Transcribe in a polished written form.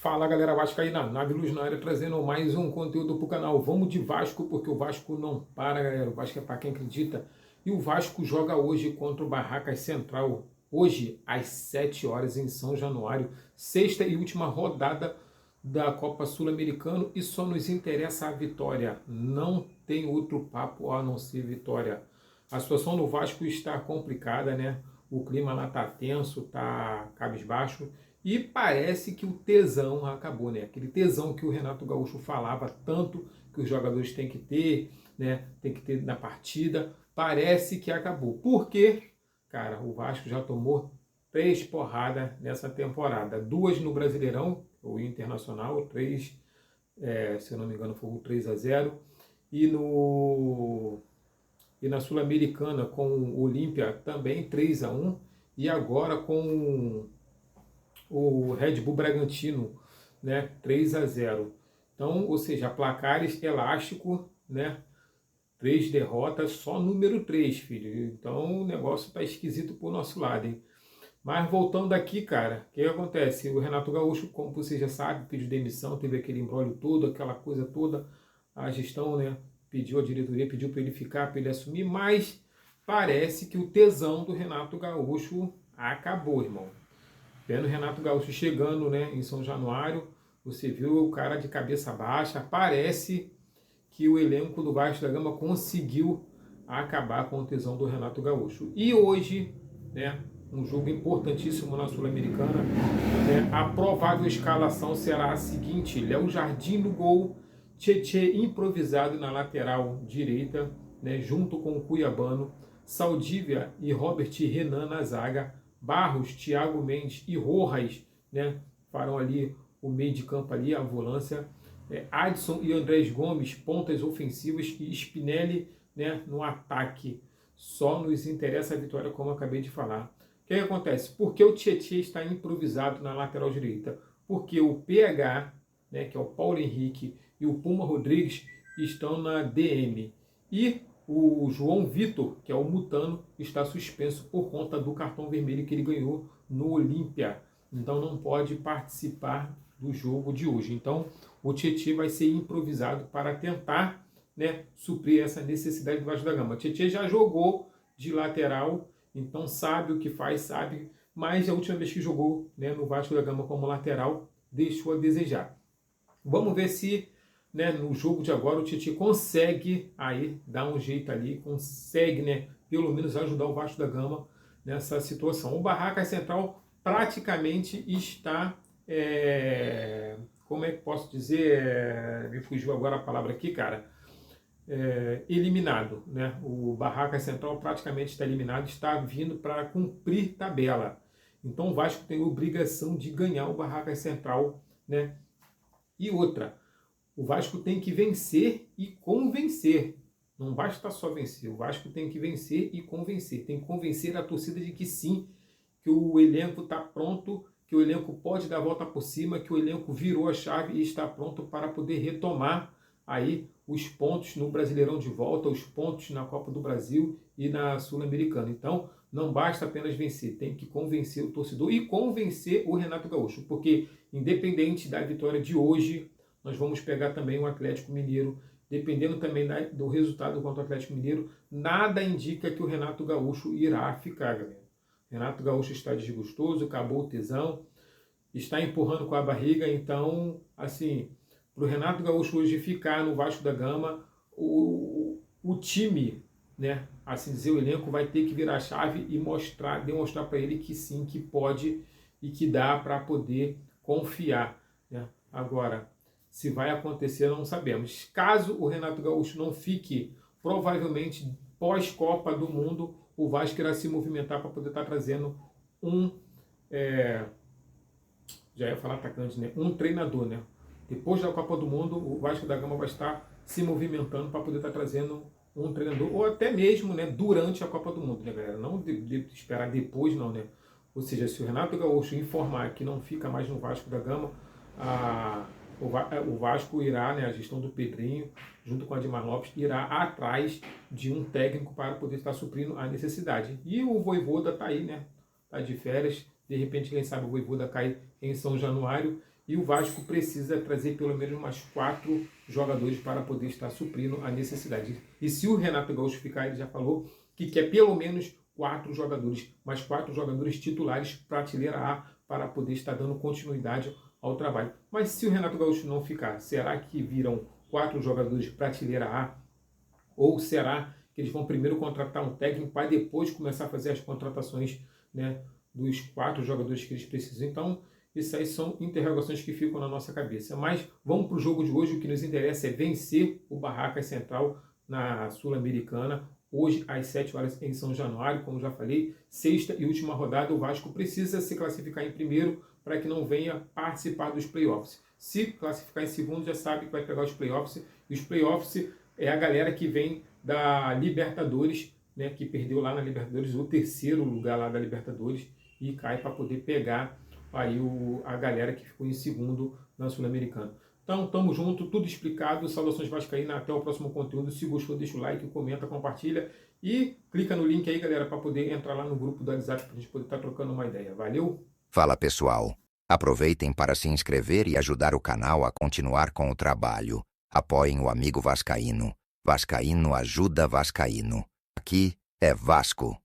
Fala galera vascaína, Nave Luz na área trazendo mais um conteúdo pro canal. Vamos de Vasco porque o Vasco não para, galera. O Vasco é para quem acredita. E o Vasco joga hoje contra o Barracas Central. Hoje, às 7 horas em São Januário. Sexta e última rodada da Copa Sul-Americana e só nos interessa a vitória. Não tem outro papo a não ser vitória. A situação no Vasco está complicada, né? O clima lá tá tenso, tá cabisbaixo. E parece que o tesão acabou, né? Aquele tesão que o Renato Gaúcho falava tanto que os jogadores têm que ter, né? Tem que ter na partida. Parece que acabou. Por quê? Cara, o Vasco já tomou 3 porradas nessa temporada. 2 no Brasileirão, o Internacional, 3, se eu não me engano, foi o 3-0. E no e na Sul-Americana com o Olímpia também 3-1. E agora com o Red Bull Bragantino, né, 3-0. Então, ou seja, placares elástico, né, 3 derrotas, só número 3, filho. Então o negócio tá esquisito pro nosso lado, hein? Mas voltando aqui, cara, o que acontece? O Renato Gaúcho, como você já sabe, pediu demissão, teve aquele imbróglio todo, aquela coisa toda, a gestão, né, pediu a diretoria, pediu para ele ficar, para ele assumir, mas parece que o tesão do Renato Gaúcho acabou, irmão. Vendo o Renato Gaúcho chegando, né, em São Januário, você viu o cara de cabeça baixa, parece que o elenco do Vasco da Gama conseguiu acabar com o tesão do Renato Gaúcho. E hoje, né, um jogo importantíssimo na Sul-Americana, né, a provável escalação será a seguinte: Léo Jardim no gol, Tietê improvisado na lateral direita, né, junto com o Cuiabano, Saldívia e Robert Renan na zaga, Barros, Thiago Mendes e Rojas, né, farão ali o meio de campo ali, a volância, Adson e Andrés Gomes, pontas ofensivas, e Spinelli, né, no ataque. Só nos interessa a vitória, como eu acabei de falar. O que acontece? Porque o Tietê está improvisado na lateral direita? Porque o PH, né, que é o Paulo Henrique, e o Puma Rodrigues estão na DM. E o João Vitor, que é o Mutano, está suspenso por conta do cartão vermelho que ele ganhou no Olímpia. Então não pode participar do jogo de hoje. Então o Tietê vai ser improvisado para tentar, né, suprir essa necessidade do Vasco da Gama. O Tietê já jogou de lateral, então sabe o que faz, sabe, mas a última vez que jogou, né, no Vasco da Gama como lateral deixou a desejar. Vamos ver se, né, no jogo de agora o Tietê consegue aí dar um jeito ali, consegue, né, pelo menos ajudar o Vasco da Gama nessa situação. O Barracas Central praticamente está, como é que posso dizer, me fugiu agora a palavra aqui, cara, eliminado, né? O Barracas Central praticamente está eliminado, está vindo para cumprir tabela. Então o Vasco tem a obrigação de ganhar o Barracas Central, né? E outra, o Vasco tem que vencer e convencer. Não basta só vencer, o Vasco tem que vencer e convencer. Tem que convencer a torcida de que sim, que o elenco está pronto, que o elenco pode dar a volta por cima, que o elenco virou a chave e está pronto para poder retomar aí os pontos no Brasileirão de volta, os pontos na Copa do Brasil e na Sul-Americana. Então, não basta apenas vencer, tem que convencer o torcedor e convencer o Renato Gaúcho, porque independente da vitória de hoje, nós vamos pegar também o Atlético Mineiro. Dependendo também do resultado contra o Atlético Mineiro, nada indica que o Renato Gaúcho irá ficar, galera. Renato Gaúcho está desgostoso, acabou o tesão, está empurrando com a barriga. Então, assim, para o Renato Gaúcho hoje ficar no Vasco da Gama, o time, né, assim dizer, o elenco vai ter que virar a chave e demonstrar para ele que sim, que pode e que dá para poder confiar, né? Agora, se vai acontecer, não sabemos. Caso o Renato Gaúcho não fique, provavelmente pós-Copa do Mundo, o Vasco irá se movimentar para poder estar trazendo já ia falar atacante, né? Um treinador, né? Depois da Copa do Mundo, o Vasco da Gama vai estar se movimentando para poder estar trazendo um treinador, ou até mesmo, né, durante a Copa do Mundo, né, galera? Não esperar depois, não, né? Ou seja, se o Renato Gaúcho informar que não fica mais no Vasco da Gama, o Vasco irá, né, a gestão do Pedrinho, junto com a Admar Lopes, irá atrás de um técnico para poder estar suprindo a necessidade. E o Vojvoda está aí, né? Está de férias. De repente, quem sabe o Vojvoda cai em São Januário e o Vasco precisa trazer pelo menos mais 4 jogadores para poder estar suprindo a necessidade. E se o Renato Gaúcho ficar, ele já falou que quer pelo menos 4 jogadores, mais 4 jogadores titulares prateleira A para poder estar dando continuidade ao trabalho. Mas se o Renato Gaúcho não ficar, será que viram 4 jogadores prateleira A? Ou será que eles vão primeiro contratar um técnico para depois começar a fazer as contratações, né, dos 4 jogadores que eles precisam? Então, isso aí são interrogações que ficam na nossa cabeça. Mas vamos para o jogo de hoje. O que nos interessa é vencer o Barracas Central na Sul-Americana. Hoje, às 7 horas, em São Januário, como já falei, sexta e última rodada. O Vasco precisa se classificar em primeiro para que não venha participar dos playoffs. Se classificar em segundo, já sabe que vai pegar os playoffs. E os playoffs é a galera que vem da Libertadores, né, que perdeu lá na Libertadores, o terceiro lugar lá da Libertadores, e cai para poder pegar aí a galera que ficou em segundo na Sul-Americana. Então, tamo junto, tudo explicado. Saudações vascaínas, até o próximo conteúdo. Se gostou, deixa o like, comenta, compartilha e clica no link aí, galera, para poder entrar lá no grupo do WhatsApp para a gente poder estar trocando uma ideia. Valeu? Fala, pessoal. Aproveitem para se inscrever e ajudar o canal a continuar com o trabalho. Apoiem o amigo vascaíno. Vascaíno ajuda vascaíno. Aqui é Vasco.